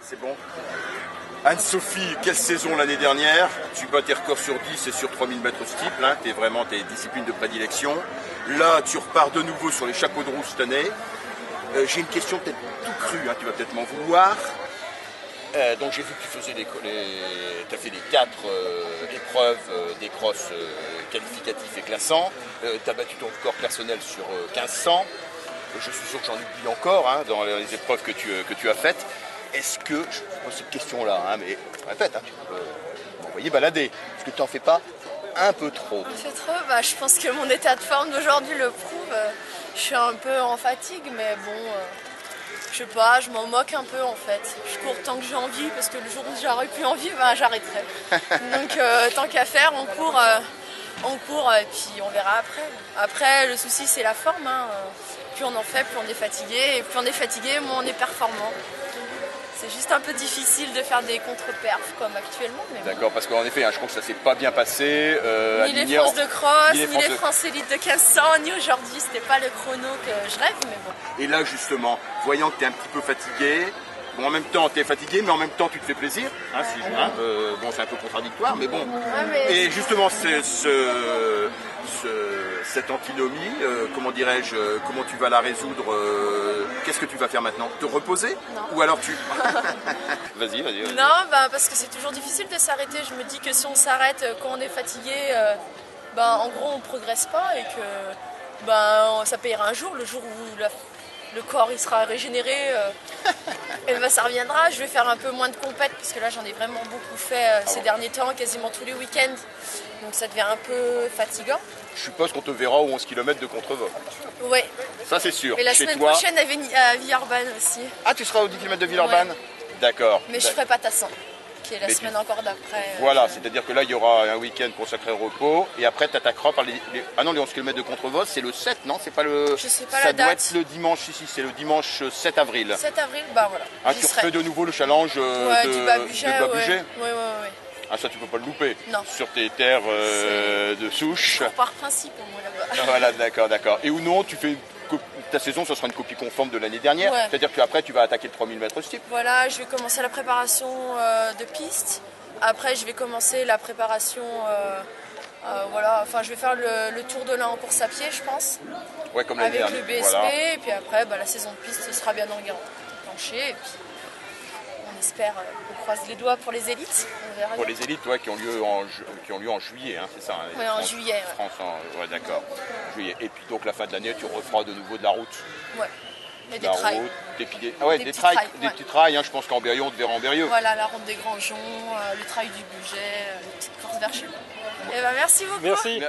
C'est bon. Anne-Sophie, quelle saison l'année dernière? Tu bats tes records sur 10 et sur 3000 mètres steeple, hein, t'es vraiment tes disciplines de prédilection. Là, tu repars de nouveau sur les chapeaux de roue cette année. J'ai une question peut-être tout crue, hein, tu vas peut-être m'en vouloir. Donc j'ai vu que tu faisais t'as fait les 4 épreuves des crosses qualificatifs et classants. Tu as battu ton record personnel sur 1500. Je suis sûr que j'en oublie encore hein, dans les épreuves que tu as faites. Est-ce que, je pose cette question-là, hein, mais répète, hein, tu peux m'envoyer balader. Est-ce que tu n'en fais pas un peu trop? Un peu trop, je pense que mon état de forme d'aujourd'hui le prouve. Je suis un peu en fatigue, mais bon, je sais pas, je m'en moque un peu en fait. Je cours tant que j'ai envie, parce que le jour où j'aurai plus envie, j'arrêterai. Donc tant qu'à faire, on court et puis on verra après. Après, le souci c'est la forme. Hein. Plus on en fait, plus on est fatigué. Et plus on est fatigué, moins on est performant. C'est juste un peu difficile de faire des contre-perfs comme actuellement. D'accord, parce qu'en effet, hein, je crois que ça s'est pas bien passé. Ni les France de cross, ni les France élites de 1500, ni aujourd'hui, c'était pas le chrono que je rêve, mais bon. Et là, justement, voyant que tu es un petit peu fatigué, bon, en même temps, tu es fatigué, mais en même temps, tu te fais plaisir. Hein, bon, c'est un peu contradictoire, mais bon. Ouais, et justement, cette antinomie, comment dirais-je, comment tu vas la résoudre? Qu'est-ce que tu vas faire maintenant? Te reposer? Non. Ou alors tu... Vas-y. Non, parce que c'est toujours difficile de s'arrêter. Je me dis que si on s'arrête quand on est fatigué, en gros on progresse pas et que ça payera un jour, le jour où le corps il sera régénéré, et ça reviendra. Je vais faire un peu moins de compète parce que là j'en ai vraiment beaucoup fait ces derniers temps, quasiment tous les week-ends. Donc ça devient un peu fatigant. Je suppose qu'on te verra aux 11 km de contre-vol. Oui. Ça c'est sûr. Et la semaine prochaine à Villeurbanne aussi. Ah, tu seras aux 10 km de Villeurbanne? Ouais. D'accord. Mais je ferai pas Tassin, qui est la semaine encore d'après. Voilà, c'est-à-dire que là il y aura un week-end consacré au repos et après tu attaqueras par Ah non, les 11 km de contre-vol, c'est le 7, non? C'est pas le... Je sais pas la date. Ça doit être le dimanche, c'est le dimanche 7 avril. 7 avril, voilà. Ah, tu refais de nouveau le challenge du bas-budget. Ouais. Ah, ça tu peux pas le louper. Non. Sur tes terres de souche. Par principe pour moi là-bas. Voilà, d'accord. Et ou non, tu fais ta saison, ce sera une copie conforme de l'année dernière. Ouais. C'est-à-dire qu'après tu vas attaquer le 3000 mètres steep. Voilà, je vais commencer la préparation de piste. Après, je vais commencer la préparation. Je vais faire le tour de l'Ain en course à pied, je pense. Ouais, comme l'année dernière. Avec le BSP. Voilà. Et puis après, la saison de piste sera bien enclenchée. Et puis, on espère, on croise les doigts pour les élites. On verra pour les élites, ouais, qui ont lieu en juillet, hein, c'est ça? Hein, oui, en juillet. France, ouais, d'accord. Juillet. Et puis donc la fin de l'année, tu referas de nouveau de la route. Ouais. Et des trails. Des petits trails, hein, je pense qu'en Berrieux, on te verra en Berrieux. Voilà, la ronde des Grands Joncs, le trail du budget, les petites courses vers chez moi. Et merci beaucoup. Merci.